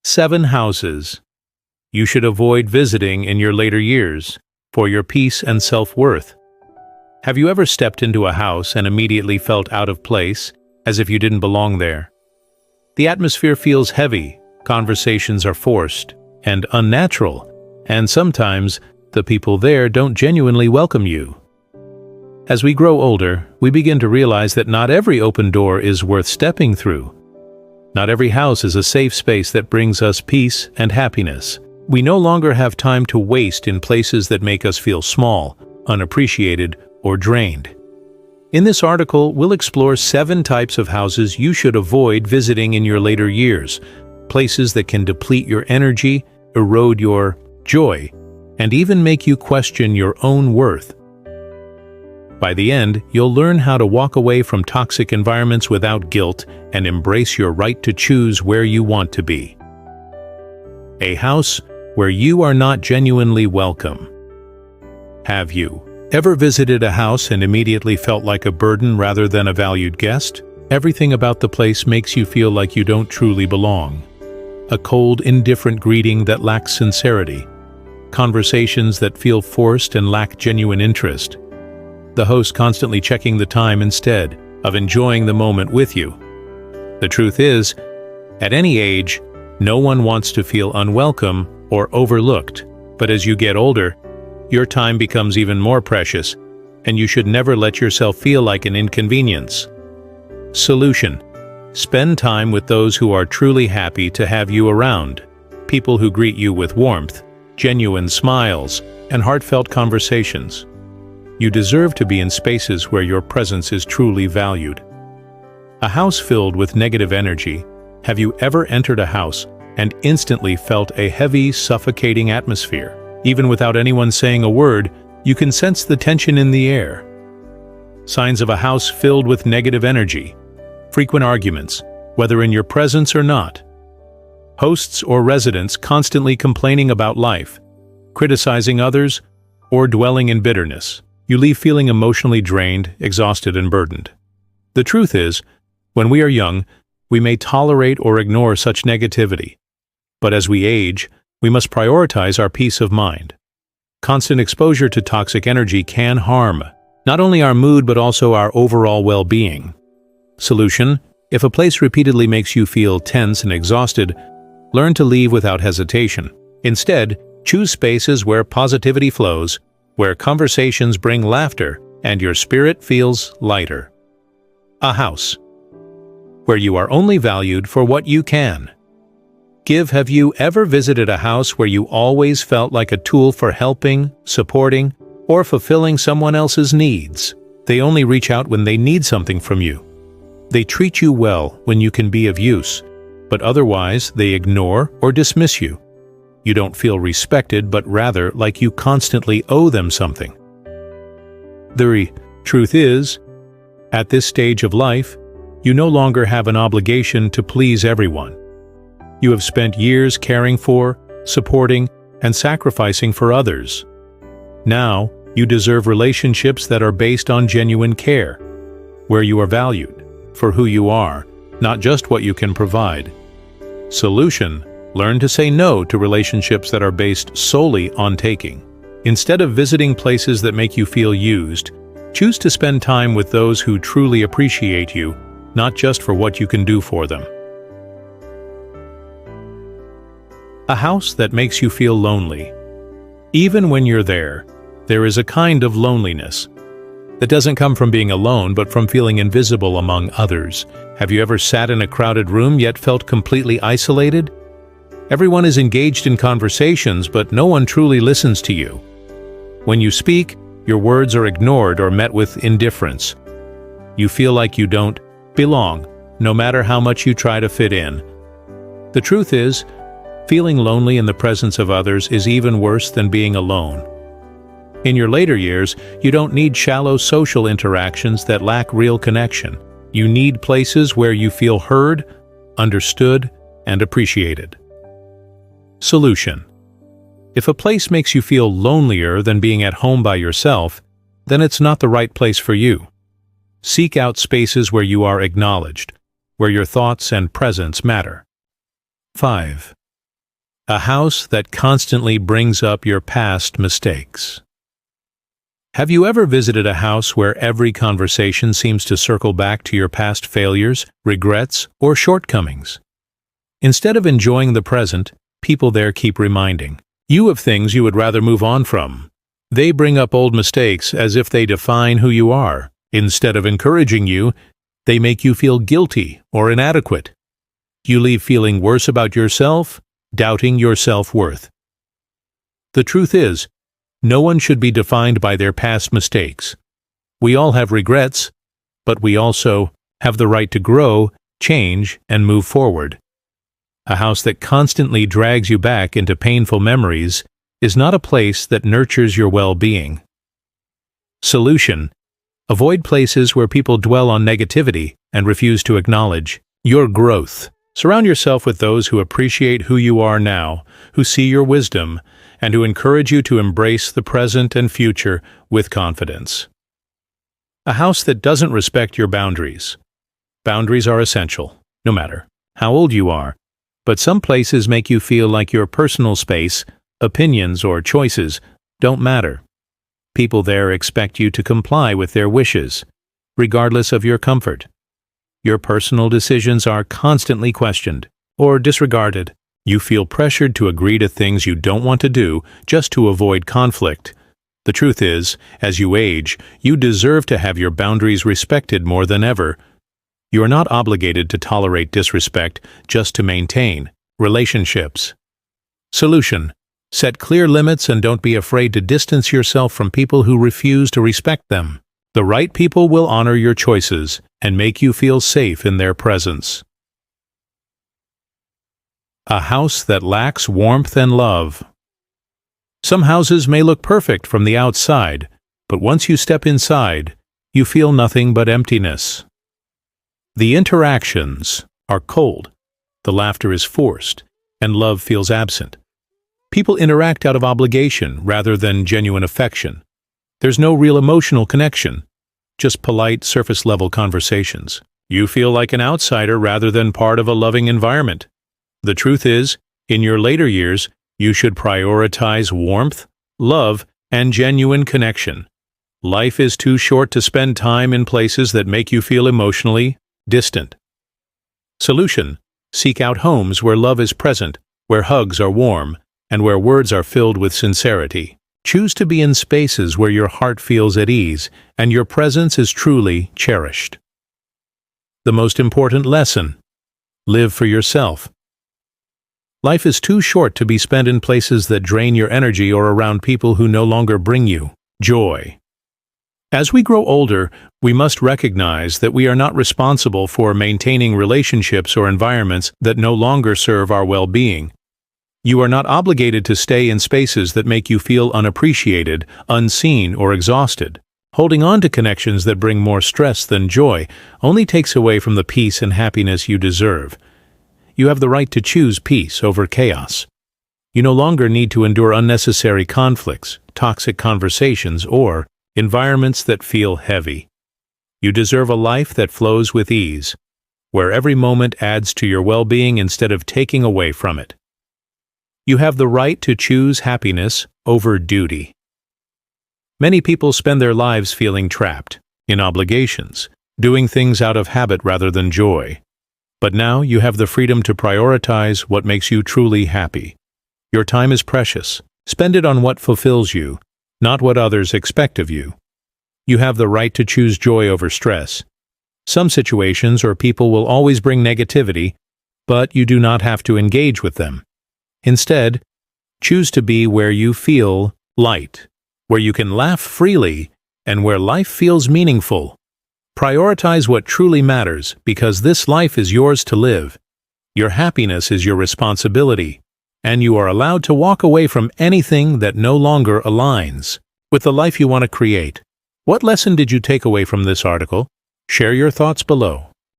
7 houses you should avoid visiting in your later years for your peace and self-worth. Have you ever stepped into a house and immediately felt out of place, as if you didn't belong there? The atmosphere feels heavy, conversations are forced and unnatural, and sometimes the people there don't genuinely welcome you. As we grow older, we begin to realize that not every open door is worth stepping through. Not every house is a safe space that brings us peace and happiness. We no longer have time to waste in places that make us feel small, unappreciated, or drained. In this article, we'll explore 7 types of houses you should avoid visiting in your later years, places that can deplete your energy, erode your joy, and even make you question your own worth. By the end, you'll learn how to walk away from toxic environments without guilt and embrace your right to choose where you want to be. A house where you are not genuinely welcome. Have you ever visited a house and immediately felt like a burden rather than a valued guest? Everything about the place makes you feel like you don't truly belong. A cold, indifferent greeting that lacks sincerity. Conversations that feel forced and lack genuine interest. The host constantly checking the time instead of enjoying the moment with you. The truth is, at any age, no one wants to feel unwelcome or overlooked, but as you get older, your time becomes even more precious, and you should never let yourself feel like an inconvenience. Solution: spend time with those who are truly happy to have you around, people who greet you with warmth, genuine smiles, and heartfelt conversations. You deserve to be in spaces where your presence is truly valued. A house filled with negative energy. Have you ever entered a house and instantly felt a heavy, suffocating atmosphere? Even without anyone saying a word, you can sense the tension in the air. Signs of a house filled with negative energy. Frequent arguments, whether in your presence or not. Hosts or residents constantly complaining about life, criticizing others, or dwelling in bitterness. You leave feeling emotionally drained, exhausted, and burdened. The truth is, when we are young, we may tolerate or ignore such negativity. But as we age, we must prioritize our peace of mind. Constant exposure to toxic energy can harm not only our mood but also our overall well-being. Solution: if a place repeatedly makes you feel tense and exhausted, learn to leave without hesitation. Instead, choose spaces where positivity flows, where conversations bring laughter and your spirit feels lighter. A house where you are only valued for what you can give. Have you ever visited a house where you always felt like a tool for helping, supporting, or fulfilling someone else's needs? They only reach out when they need something from you. They treat you well when you can be of use, but otherwise they ignore or dismiss you. You don't feel respected, but rather like you constantly owe them something. The truth is, at this stage of life, you no longer have an obligation to please everyone. You have spent years caring for, supporting, and sacrificing for others. Now, you deserve relationships that are based on genuine care, where you are valued for who you are, not just what you can provide. Solution: learn to say no to relationships that are based solely on taking. Instead of visiting places that make you feel used, choose to spend time with those who truly appreciate you, not just for what you can do for them. A house that makes you feel lonely. Even when you're there is a kind of loneliness that doesn't come from being alone, but from feeling invisible among others. Have you ever sat in a crowded room yet felt completely isolated? Everyone is engaged in conversations, but no one truly listens to you. When you speak, your words are ignored or met with indifference. You feel like you don't belong, no matter how much you try to fit in. The truth is, feeling lonely in the presence of others is even worse than being alone. In your later years, you don't need shallow social interactions that lack real connection. You need places where you feel heard, understood, and appreciated. Solution: if a place makes you feel lonelier than being at home by yourself, then it's not the right place for you. Seek out spaces where you are acknowledged, where your thoughts and presence matter. 5. A house that constantly brings up your past mistakes. Have you ever visited a house where every conversation seems to circle back to your past failures, regrets, or shortcomings? Instead of enjoying the present, people there keep reminding you of things you would rather move on from. They bring up old mistakes as if they define who you are. Instead of encouraging you, they make you feel guilty or inadequate. You leave feeling worse about yourself, doubting your self-worth. The truth is, no one should be defined by their past mistakes. We all have regrets, but we also have the right to grow, change, and move forward. A house that constantly drags you back into painful memories is not a place that nurtures your well-being. Solution: avoid places where people dwell on negativity and refuse to acknowledge your growth. Surround yourself with those who appreciate who you are now, who see your wisdom, and who encourage you to embrace the present and future with confidence. A house that doesn't respect your boundaries. Boundaries are essential, no matter how old you are, but some places make you feel like your personal space, opinions, or choices don't matter. People there expect you to comply with their wishes, regardless of your comfort. Your personal decisions are constantly questioned or disregarded. You feel pressured to agree to things you don't want to do just to avoid conflict. The truth is, as you age, you deserve to have your boundaries respected more than ever. You are not obligated to tolerate disrespect just to maintain relationships. Solution: set clear limits and don't be afraid to distance yourself from people who refuse to respect them. The right people will honor your choices and make you feel safe in their presence. A house that lacks warmth and love. Some houses may look perfect from the outside, but once you step inside, you feel nothing but emptiness. The interactions are cold, the laughter is forced, and love feels absent. People interact out of obligation rather than genuine affection. There's no real emotional connection, just polite, surface-level conversations. You feel like an outsider rather than part of a loving environment. The truth is, in your later years, you should prioritize warmth, love, and genuine connection. Life is too short to spend time in places that make you feel emotionally distant. Solution: seek out homes where love is present, where hugs are warm, and where words are filled with sincerity. Choose to be in spaces where your heart feels at ease and your presence is truly cherished. The most important lesson: live for yourself. Life is too short to be spent in places that drain your energy or around people who no longer bring you joy. As we grow older, we must recognize that we are not responsible for maintaining relationships or environments that no longer serve our well-being. You are not obligated to stay in spaces that make you feel unappreciated, unseen, or exhausted. Holding on to connections that bring more stress than joy only takes away from the peace and happiness you deserve. You have the right to choose peace over chaos. You no longer need to endure unnecessary conflicts, toxic conversations, or environments that feel heavy. You deserve a life that flows with ease, where every moment adds to your well-being instead of taking away from it. You have the right to choose happiness over duty. Many people spend their lives feeling trapped, in obligations, doing things out of habit rather than joy. But now you have the freedom to prioritize what makes you truly happy. Your time is precious. Spend it on what fulfills you, not what others expect of you. You have the right to choose joy over stress. Some situations or people will always bring negativity, but you do not have to engage with them. Instead, choose to be where you feel light, where you can laugh freely, and where life feels meaningful. Prioritize what truly matters because this life is yours to live. Your happiness is your responsibility, and you are allowed to walk away from anything that no longer aligns with the life you want to create. What lesson did you take away from this article? Share your thoughts below.